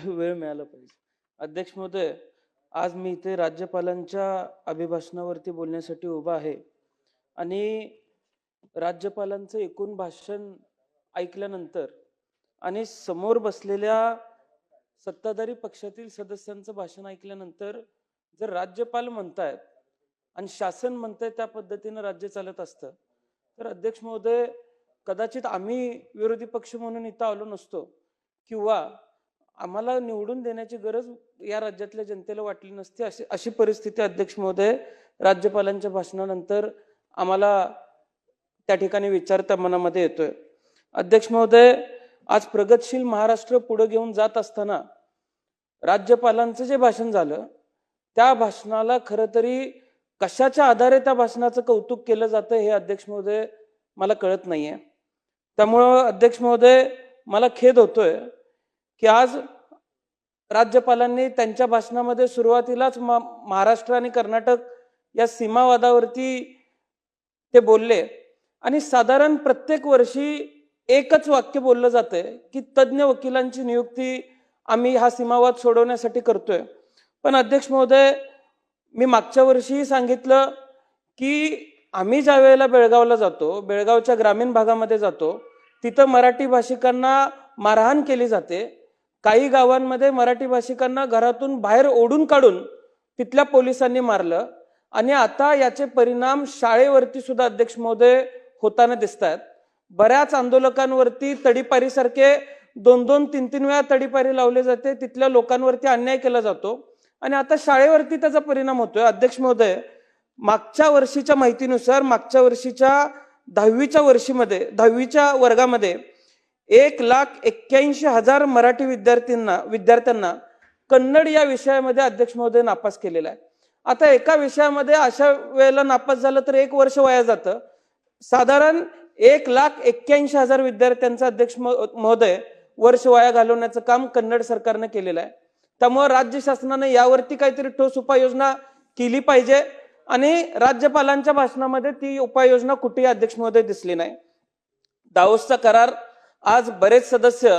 वेळ मिळाला पाहिजे. अध्यक्ष महोदय, आज मी इथे राज्यपालांच्या अभिभाषणावरती बोलण्यासाठी उभा आहे आणि राज्यपालांचं एकूण भाषण ऐकल्यानंतर आणि समोर बसलेल्या सत्ताधारी पक्षातील सदस्यांचं भाषण ऐकल्यानंतर जर राज्यपाल म्हणतायत आणि शासन म्हणताय त्या पद्धतीनं राज्य चालत असतं तर अध्यक्ष महोदय, कदाचित आम्ही विरोधी पक्ष म्हणून इथं आलो नसतो किंवा आम्हाला निवडून देण्याची गरज या राज्यातल्या जनतेला वाटली नसती. अशी परिस्थिती अध्यक्ष महोदय राज्यपालांच्या भाषणानंतर आम्हाला त्या ठिकाणी विचारता मनामध्ये येतोय. अध्यक्ष महोदय, आज प्रगतशील महाराष्ट्र पुढे घेऊन जात असताना राज्यपालांचं जे भाषण झालं त्या भाषणाला खरं तरी कशाच्या आधारे त्या भाषणाचं कौतुक केलं जातं हे अध्यक्ष महोदय मला कळत नाहीये. त्यामुळं अध्यक्ष महोदय, मला खेद होतोय की आज राज्यपालांनी त्यांच्या भाषणामध्ये सुरुवातीलाच महाराष्ट्र आणि कर्नाटक या सीमावादावरती ते बोलले आणि साधारण प्रत्येक वर्षी एकच वाक्य बोललं जातंय की तज्ज्ञ वकिलांची नियुक्ती आम्ही हा सीमावाद सोडवण्यासाठी करतोय. पण अध्यक्ष महोदय, मी मागच्या वर्षीही सांगितलं की आम्ही ज्या वेळेला बेळगावला जातो, बेळगावच्या ग्रामीण भागामध्ये जातो, तिथं मराठी भाषिकांना मारहाण केली जाते. काही गावांमध्ये मराठी भाषिकांना घरातून बाहेर ओढून काढून तिथल्या पोलिसांनी मारलं आणि आता याचे परिणाम शाळेवरती सुद्धा अध्यक्ष महोदय होताना दिसत आहेत. बऱ्याच आंदोलकांवरती तडीपारीसारखे 2-2, 3-3 वेळा तडीपारी लावले जाते, तिथल्या लोकांवरती अन्याय केला जातो आणि आता शाळेवरती त्याचा परिणाम होतोय. अध्यक्ष महोदय, मागच्या वर्षीच्या माहितीनुसार मागच्या वर्षीच्या 10वीच्या वर्गामध्ये 1,81,000 मराठी विद्यार्थ्यांना कन्नड या विषयामध्ये अध्यक्ष महोदय नापास केलेला आहे. आता एका विषयामध्ये अशा वेळेला नापास झालं तर 1 वर्ष वाया जातं. साधारण 1,81,000 विद्यार्थ्यांचं अध्यक्ष महोदय वर्ष वाया घालवण्याचं काम कन्नड सरकारनं केलेलं आहे. त्यामुळे राज्य शासनाने यावरती काहीतरी ठोस उपाययोजना केली पाहिजे आणि राज्यपालांच्या भाषणामध्ये ती उपाययोजना कुठेही अध्यक्ष महोदय दिसली नाही. दावोसचा करार, आज बरेच सदस्य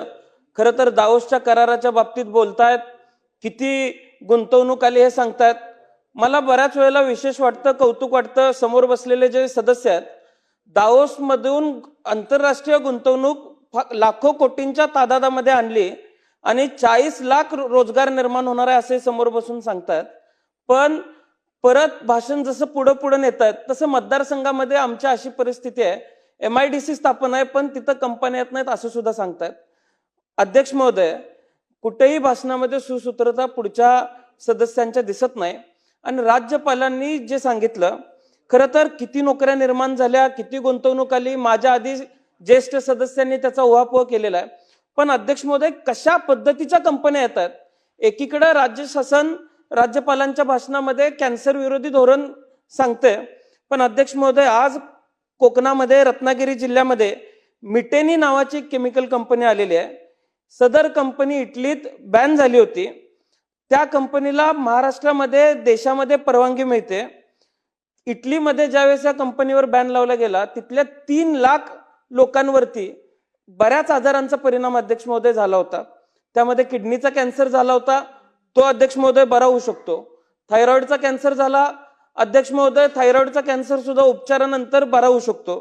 खरं तर दावोसच्या कराराच्या बाबतीत बोलतायत, किती गुंतवणूक आली हे सांगतायत. मला बऱ्याच वेळेला विशेष वाटतं, कौतुक वाटतं, समोर बसलेले जे सदस्य आहेत, दावोस मधून आंतरराष्ट्रीय गुंतवणूक लाखो कोटींच्या तादादामध्ये आणली आणि 40 लाख रोजगार निर्माण होणार आहे असे समोर बसून सांगतात. पण परत भाषण जसं पुढे नेतात तसं मतदारसंघामध्ये आमच्या अशी परिस्थिती आहे, MIDC स्थापन आहे पण तिथं कंपन्या येत नाहीत असं सुद्धा सांगतात. अध्यक्ष महोदय, कुठेही भाषणामध्ये सुसूत्रता पुढच्या सदस्यांच्या दिसत नाही आणि राज्यपालांनी जे सांगितलं, खरं तर किती नोकऱ्या निर्माण झाल्या, किती गुंतवणूक आली, माझ्या आधी ज्येष्ठ सदस्यांनी त्याचा उहापोह केलेला आहे. पण अध्यक्ष महोदय, कशा पद्धतीच्या कंपन्या येतात? एकीकडे राज्य शासन राज्यपालांच्या भाषणामध्ये कॅन्सर विरोधी धोरण सांगते, पण अध्यक्ष महोदय, आज कोकणामध्ये रत्नागिरी जिल्ह्यामध्ये मिटेनी नावाची केमिकल कंपनी आलेली आहे. सदर कंपनी इटलीत बॅन झाली होती. त्या कंपनीला महाराष्ट्रामध्ये देशामध्ये परवानगी मिळते. इटलीमध्ये ज्यावेळेस या कंपनीवर बॅन लावला गेला तिथल्या 3 लाख लोकांवरती बऱ्याच आजारांचा परिणाम अध्यक्ष महोदय झाला होता. त्यामध्ये किडनीचा कॅन्सर झाला होता, तो अध्यक्ष महोदय बरा होऊ शकतो. थायरॉइडचा कॅन्सर झाला, अध्यक्ष महोदय थायरॉइडचा कॅन्सर सुद्धा उपचारानंतर बरा होऊ शकतो.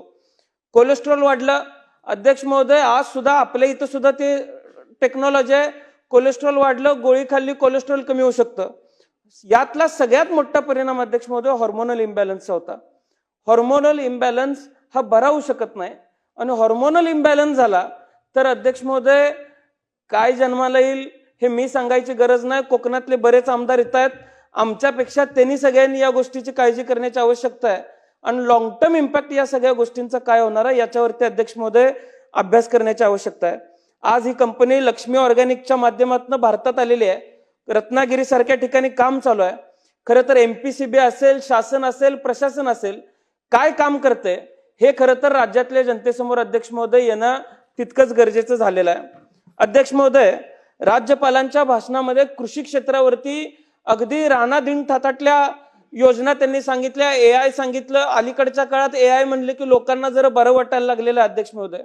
कोलेस्ट्रॉल वाढलं, अध्यक्ष महोदय, आज सुद्धा आपल्या इथं सुद्धा ते टेक्नॉलॉजी आहे, कोलेस्ट्रॉल वाढलं, गोळी खाल्ली, कोलेस्ट्रॉल कमी होऊ शकतं. यातला सगळ्यात मोठा परिणाम अध्यक्ष महोदय हॉर्मोनल इम्बॅलन्सचा होता. हॉर्मोनल इम्बॅलन्स हा बरा होऊ शकत नाही आणि हॉर्मोनल इम्बॅलन्स झाला तर अध्यक्ष महोदय काय जन्माला येईल हे मी सांगायची गरज नाही. कोकणातले बरेच आमदार येत आहेत, आमच्यापेक्षा त्यांनी सगळ्यांनी या गोष्टीची काळजी करण्याची आवश्यकता आहे आणि लॉंग टर्म इम्पॅक्ट या सगळ्या गोष्टींचा काय होणार आहे याच्यावरती अध्यक्ष महोदय अभ्यास करण्याची आवश्यकता आहे. आज ही कंपनी लक्ष्मी ऑर्गॅनिकच्या माध्यमातून भारतात आलेली आहे. रत्नागिरी सारख्या ठिकाणी काम चालू आहे. खरं तर MPCB असेल, शासन असेल, प्रशासन असेल, काय काम करते हे खरं तर राज्यातल्या जनतेसमोर अध्यक्ष महोदय येणं तितकंच गरजेचं झालेलं आहे. अध्यक्ष महोदय, राज्यपालांच्या भाषणामध्ये कृषी क्षेत्रावरती अगदी राणादिन थाटाटल्या योजना त्यांनी सांगितल्या, AI सांगितलं. अलीकडच्या काळात AI म्हणले की लोकांना जरा बरं वाटायला लागलेलं आहे अध्यक्ष महोदय.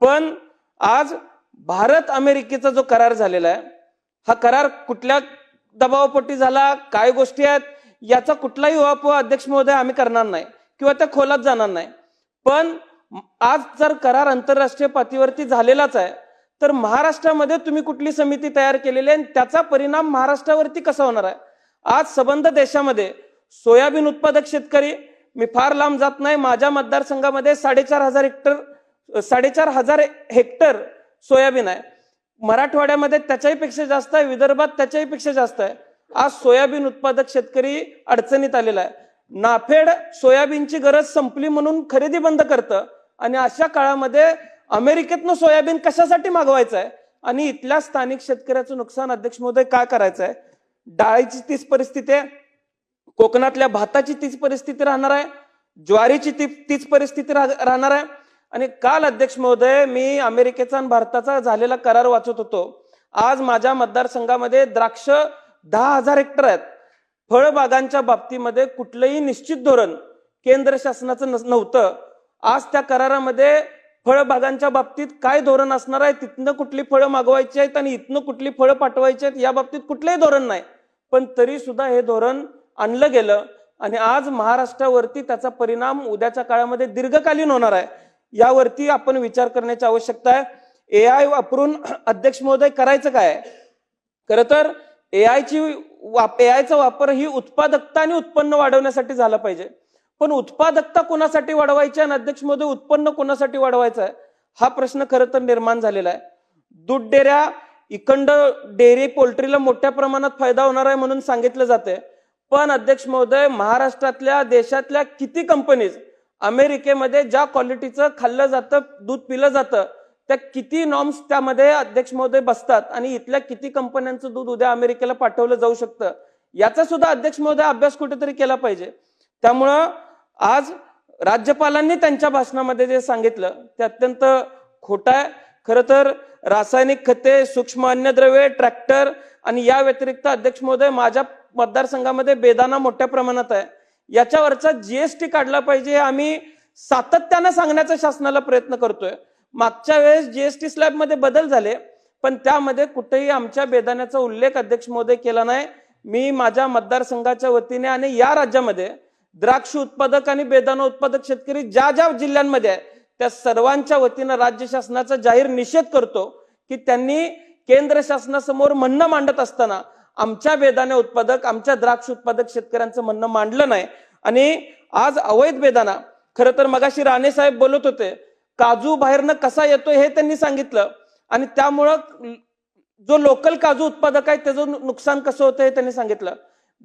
पण आज भारत अमेरिकेचा जो करार झालेला आहे हा करार कुठल्या दबावापोटी झाला, काय गोष्टी आहेत, याचा कुठलाही उहापोह अध्यक्ष महोदय आम्ही करणार नाही किंवा त्या खोलात जाणार नाही. पण आज जर करार आंतरराष्ट्रीय पातळीवरती झालेलाच आहे, तर महाराष्ट्रामध्ये तुम्ही कुठली समिती तयार केलेली आहे आणि त्याचा परिणाम महाराष्ट्रावरती कसा होणार आहे? आज संबंध देशामध्ये सोयाबीन उत्पादक शेतकरी, मी फार लांब जात नाही, माझ्या मतदारसंघामध्ये 4,500 हेक्टर सोयाबीन आहे. मराठवाड्यामध्ये त्याच्याही पेक्षा जास्त आहे, विदर्भात त्याच्याही पेक्षा जास्त आहे. आज सोयाबीन उत्पादक शेतकरी अडचणीत आलेला आहे. नाफेड सोयाबीनची गरज संपली म्हणून खरेदी बंद करतं आणि अशा काळामध्ये अमेरिकेतनं सोयाबीन कशासाठी मागवायचं आहे आणि इथल्या स्थानिक शेतकऱ्याचं नुकसान अध्यक्ष महोदय काय करायचं आहे? डाळीची तीच परिस्थिती आहे, कोकणातल्या भाताची तीच परिस्थिती राहणार आहे, ज्वारीची तीच परिस्थिती राहणार आहे. आणि काल अध्यक्ष महोदय मी अमेरिकेचा आणि भारताचा झालेला करार वाचत होतो. आज माझ्या मतदारसंघामध्ये द्राक्ष 10,000 हेक्टर आहेत. फळबागांच्या बाबतीमध्ये कुठलंही निश्चित धोरण केंद्र शासनाचं नव्हतं. आज त्या करारामध्ये फळबागांच्या बाबतीत काय धोरण असणार आहे, तिथनं कुठली फळं मागवायची आहेत आणि इथनं कुठली फळं पाठवायची आहेत, या बाबतीत कुठलंही धोरण नाही. पण तरी सुद्धा हे धोरण आणलं गेलं आणि आज महाराष्ट्रावरती त्याचा परिणाम उद्याच्या काळामध्ये दीर्घकालीन होणार आहे. यावरती आपण विचार करण्याची आवश्यकता आहे. एआय वापरून अध्यक्ष महोदय करायचं काय? खरं तर एआयचा वापर ही उत्पादकता आणि उत्पन्न वाढवण्यासाठी झाला पाहिजे. पण उत्पादकता कोणासाठी वाढवायची आणि अध्यक्ष महोदय उत्पन्न कोणासाठी वाढवायचं आहे, हा प्रश्न खरं तर निर्माण झालेला आहे. दूध डेऱ्या, इखंड डेअरी पोल्ट्रीला मोठ्या प्रमाणात फायदा होणार आहे म्हणून सांगितलं जाते. पण अध्यक्ष महोदय, महाराष्ट्रातल्या देशातल्या किती कंपनीज अमेरिकेमध्ये ज्या क्वालिटीचं खाल्लं जातं, दूध पिलं जातं, त्या किती नॉर्म्स त्यामध्ये अध्यक्ष महोदय बसतात आणि इथल्या किती कंपन्यांचं दूध उद्या अमेरिकेला पाठवलं जाऊ शकतं, याचा सुद्धा अध्यक्ष महोदय अभ्यास कुठेतरी केला पाहिजे. त्यामुळं आज राज्यपालांनी त्यांच्या भाषणामध्ये जे सांगितलं ते अत्यंत खोटं आहे. खरं तर रासायनिक खते, सूक्ष्म अन्नद्रव्ये, ट्रॅक्टर आणि या व्यतिरिक्त अध्यक्ष महोदय माझ्या मतदारसंघामध्ये बेदाणा मोठ्या प्रमाणात आहे. याच्यावरचा जीएसटी काढला पाहिजे, आम्ही सातत्यानं सांगण्याचा शासनाला प्रयत्न करतोय. मागच्या वेळेस जीएसटी स्लॅबमध्ये बदल झाले, पण त्यामध्ये कुठेही आमच्या बेदाण्याचा उल्लेख अध्यक्ष महोदय केला नाही. मी माझ्या मतदारसंघाच्या वतीने आणि या राज्यामध्ये द्राक्ष उत्पादक आणि बेदाणा उत्पादक शेतकरी ज्या ज्या जिल्ह्यांमध्ये आहे त्या सर्वांच्या वतीनं राज्य शासनाचा जाहीर निषेध करतो की त्यांनी केंद्र शासनासमोर म्हणणं मांडत असताना आमच्या बेदाणे उत्पादक, आमच्या द्राक्ष उत्पादक शेतकऱ्यांचं म्हणणं मांडलं नाही. आणि आज अवैध बेदाणा, खरं तर मगाशी राणे साहेब बोलत होते, काजू बाहेरनं कसा येतोय हे त्यांनी सांगितलं आणि त्यामुळं जो लोकल काजू उत्पादक आहे त्याचं नुकसान कसं होतं हे त्यांनी सांगितलं.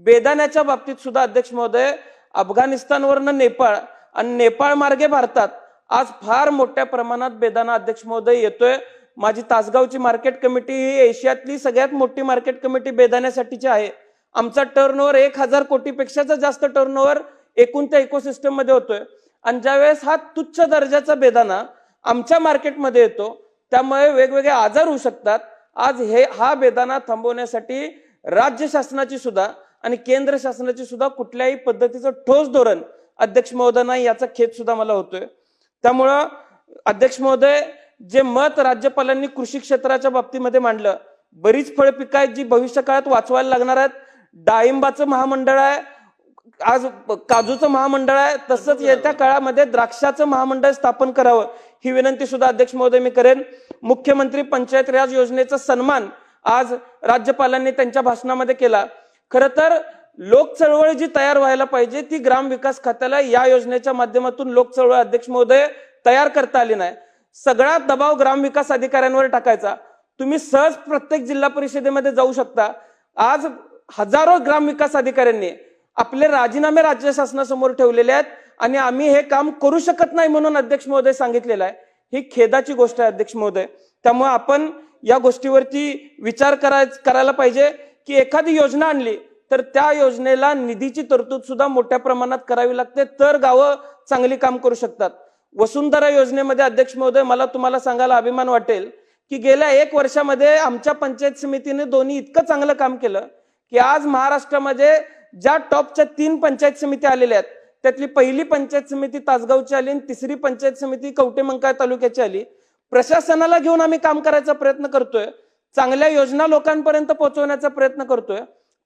बेदाण्याच्या बाबतीत सुद्धा अध्यक्ष महोदय, अफगाणिस्तानवरनं नेपाळ आणि नेपाळ मार्गे भारतात आज फार मोठ्या प्रमाणात बेदाणा अध्यक्ष महोदय येतोय. माझी तासगावची मार्केट कमिटी ही एशियातली सगळ्यात मोठी मार्केट कमिटी बेदाण्यासाठीची आहे. आमचा टर्नओव्हर 1,000 कोटीपेक्षा जास्त टर्नओव्हर एकूण त्या इकोसिस्टम मध्ये होतोय. आणि ज्यावेळेस हा तुच्छ दर्जाचा बेदाणा आमच्या मार्केटमध्ये येतो त्यामुळे वेगवेगळे आजार होऊ शकतात. आज हा बेदाणा थांबवण्यासाठी राज्य शासनाची सुद्धा आणि केंद्र शासनाची सुद्धा कुठल्याही पद्धतीचं ठोस धोरण अध्यक्ष महोदय नाही, याचा खेद सुद्धा मला होतोय. त्यामुळं अध्यक्ष महोदय, जे मत राज्यपालांनी कृषी क्षेत्राच्या बाबतीमध्ये मांडलं, बरीच फळ पिकं आहेत जी भविष्य काळात वाचवायला लागणार आहेत. डाळिंबाचं महामंडळ आहे, आज काजूचं महामंडळ आहे, तसंच येत्या काळामध्ये द्राक्षाचं महामंडळ स्थापन करावं ही विनंती सुद्धा अध्यक्ष महोदय मी करेन. मुख्यमंत्री पंचायत राज योजनेचा सन्मान आज राज्यपालांनी त्यांच्या भाषणामध्ये केला. खरं तर लोक चळवळ जी तयार व्हायला पाहिजे ती ग्रामविकास खात्याला या योजनेच्या माध्यमातून लोक चळवळ अध्यक्ष महोदय तयार करता आली नाही. सगळा दबाव ग्रामविकास अधिकाऱ्यांवर टाकायचा. तुम्ही सहज प्रत्येक जिल्हा परिषदेमध्ये जाऊ शकता. आज हजारो ग्रामविकास अधिकाऱ्यांनी आपले राजीनामे राज्य शासनासमोर ठेवलेले आहेत आणि आम्ही हे काम करू शकत नाही म्हणून अध्यक्ष महोदय सांगितलेलं आहे. ही खेदाची गोष्ट आहे अध्यक्ष महोदय. त्यामुळे आपण या गोष्टीवरती विचार करायला पाहिजे की एखादी योजना आणली तर त्या योजनेला निधीची तरतूद सुद्धा मोठ्या प्रमाणात करावी लागते, तर गावं चांगली काम करू शकतात. वसुंधरा योजनेमध्ये अध्यक्ष महोदय, मला तुम्हाला सांगायला अभिमान वाटेल की गेल्या 1 वर्षामध्ये आमच्या पंचायत समितीने दोन्ही इतकं चांगलं काम केलं की आज महाराष्ट्रामध्ये ज्या टॉपच्या 3 पंचायत समिती आलेल्या आहेत त्यातली पहिली पंचायत समिती तासगावची आली आणि तिसरी पंचायत समिती कवठेमंकाळ तालुक्याची आली. प्रशासनाला घेऊन आम्ही काम करायचा प्रयत्न करतोय. चांगल्या योजना लोकांपर्यंत पोहोचवण्याचा प्रयत्न करतोय,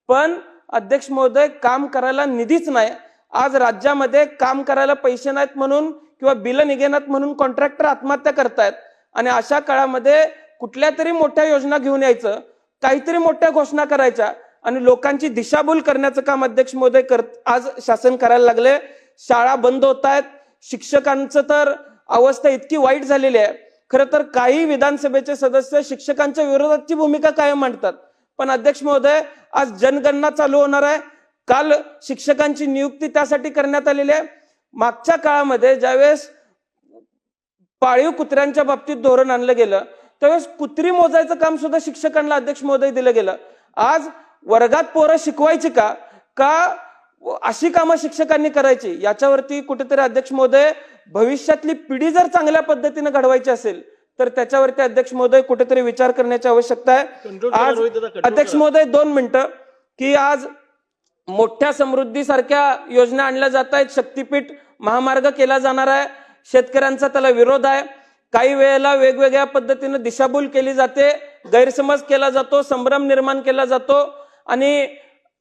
पण अध्यक्ष महोदय काम करायला निधीच नाही. आज राज्यामध्ये काम करायला पैसे नाहीत म्हणून किंवा बिल निघेनात म्हणून कॉन्ट्रॅक्टर आत्महत्या करतायत. आणि अशा काळामध्ये कुठल्या तरी मोठ्या योजना घेऊन यायचं, काहीतरी मोठ्या घोषणा करायच्या आणि लोकांची दिशाभूल करण्याचं काम अध्यक्ष महोदय आज शासन करायला लागले. शाळा बंद होत आहेत, शिक्षकांचं तर अवस्था इतकी वाईट झालेली आहे. खरं तर काही विधानसभेचे सदस्य शिक्षकांच्या विरोधाची भूमिका कायम मांडतात, पण अध्यक्ष महोदय आज जनगणना चालू होणार आहे. काल शिक्षकांची नियुक्ती त्यासाठी करण्यात आलेली आहे. मागच्या काळामध्ये ज्यावेळेस पाळीव कुत्र्यांच्या बाबतीत धोरण आणलं गेलं त्यावेळेस कुत्री मोजायचं काम सुद्धा शिक्षकांना अध्यक्ष महोदय दिलं गेलं. आज वर्गात पोरं शिकवायची का अशी कामं शिक्षकांनी करायची, याच्यावरती कुठेतरी अध्यक्ष महोदय भविष्यातली पिढी जर चांगल्या पद्धतीने घडवायची असेल तर त्याच्यावरती अध्यक्ष महोदय कुठेतरी विचार करण्याची आवश्यकता आहे. आज अध्यक्ष महोदय 2 मिनिटं की आज मोठ्या समृद्धीसारख्या योजना आणल्या जात आहेत, शक्तीपीठ महामार्ग केला जाणार आहे, शेतकऱ्यांचा त्याला विरोध आहे. काही वेळेला वेगवेगळ्या पद्धतीने दिशाभूल केली जाते, गैरसमज केला जातो, संभ्रम निर्माण केला जातो आणि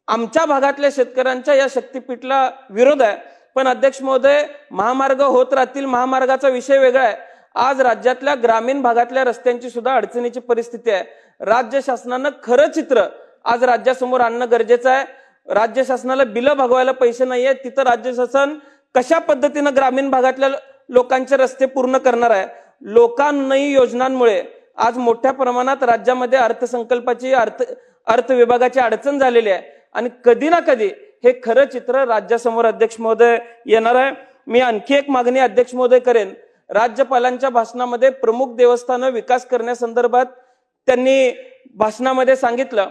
आमच्या भागातल्या शेतकऱ्यांच्या या शक्तीपीठला विरोध आहे. पण अध्यक्ष महोदय महामार्ग होत राहतील, महामार्गाचा विषय वेगळा आहे. आज राज्यातल्या ग्रामीण भागातल्या रस्त्यांची सुद्धा अडचणीची परिस्थिती आहे. राज्य शासनानं खरं चित्र आज राज्यासमोर आणणं गरजेचं आहे. राज्य शासनाला बिलं भागवायला पैसे नाहीये, तिथं राज्य शासन कशा पद्धतीनं ग्रामीण भागातल्या लोकांचे रस्ते पूर्ण करणार आहे. लोकांनी योजनांमुळे आज मोठ्या प्रमाणात राज्यामध्ये अर्थसंकल्पाची अर्थ विभागाची अडचण झालेली आहे आणि कधी ना कधी हे खरं चित्र राज्यासमोर अध्यक्ष महोदय येणार आहे. मी आणखी एक मागणी अध्यक्ष महोदय करेन. राज्यपालांच्या भाषणामध्ये प्रमुख देवस्थानं विकास करण्यासंदर्भात त्यांनी भाषणामध्ये सांगितलं.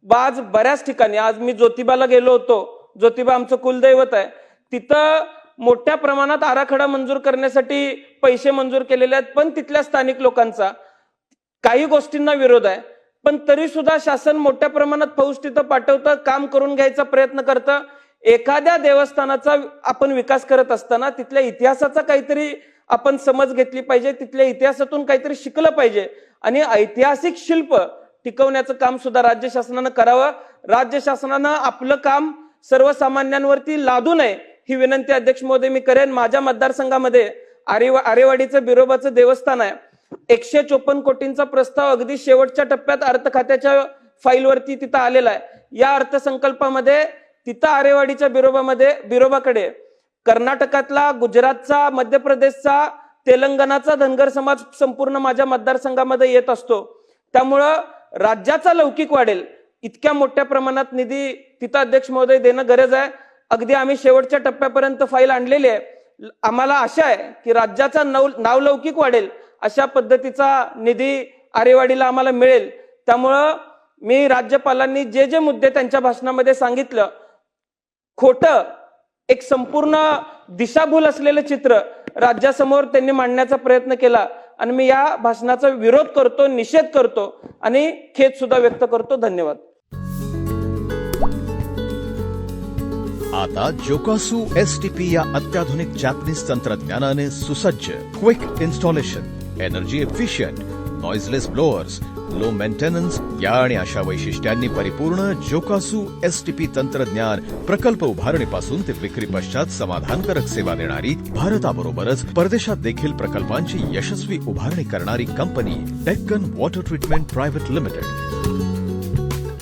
आज बऱ्याच ठिकाणी, आज मी ज्योतिबाला गेलो होतो, ज्योतिबा आमचं कुलदैवत आहे, तिथं मोठ्या प्रमाणात आराखडा मंजूर करण्यासाठी पैसे मंजूर केलेले आहेत, पण तिथल्या स्थानिक लोकांचा काही गोष्टींना विरोध आहे. पण तरी सुद्धा शासन मोठ्या प्रमाणात फौज तिथं पाठवतं, काम करून घ्यायचा प्रयत्न करतं. एखाद्या देवस्थानाचा आपण विकास करत असताना तिथल्या इतिहासाचा काहीतरी आपण समज घेतली पाहिजे, तिथल्या इतिहासातून काहीतरी शिकलं पाहिजे आणि ऐतिहासिक शिल्प टिकवण्याचं काम सुद्धा राज्य शासनानं करावं. राज्य शासनानं आपलं काम सर्वसामान्यांवरती लादू नये ही विनंती अध्यक्ष महोदय मी करेन. माझ्या मतदारसंघामध्ये आरेवाडीचं बिरोबाचं देवस्थान आहे. 154 कोटींचा प्रस्ताव अगदी शेवटच्या टप्प्यात अर्थ खात्याच्या फाईलवरती तिथं आलेला आहे. या अर्थसंकल्पामध्ये तिथं आरेवाडीच्या बिरोबाकडे कर्नाटकातला, गुजरातचा, मध्य प्रदेशचा, तेलंगणाचा धनगर समाज संपूर्ण माझ्या मतदारसंघामध्ये येत असतो. त्यामुळं राज्याचा लौकिक वाढेल इतक्या मोठ्या प्रमाणात निधी तिथं अध्यक्ष महोदय देणं गरज आहे. अगदी आम्ही शेवटच्या टप्प्यापर्यंत फाईल आणलेली आहे. आम्हाला आशा आहे की राज्याचा नावलौकिक वाढेल अशा पद्धतीचा निधी आरेवाडीला आम्हाला मिळेल. त्यामुळं मी राज्यपालांनी जे जे मुद्दे त्यांच्या भाषणामध्ये सांगितलं, खोटं एक संपूर्ण दिशाभूल असलेलं चित्र राज्यासमोर त्यांनी मांडण्याचा प्रयत्न केला आणि मी या भाषणाचा विरोध करतो, निषेध करतो आणि खेद सुद्धा व्यक्त करतो. धन्यवाद. आता जोकासू एसटीपी या अत्याधुनिक जॅपनीज तंत्रज्ञानाने सुसज्ज, quick installation, energy efficient, noiseless blowers, low maintenance या आणि अशा वैशिष्ट्यांनी परिपूर्ण जोकासू एसटीपी तंत्रज्ञान प्रकल्प उभारणीपासून ते विक्री पश्चात समाधानकारक सेवा देणारी, भारताबरोबरच परदेशात देखील प्रकल्पांची यशस्वी उभारणी करणारी company Deccan water treatment private limited.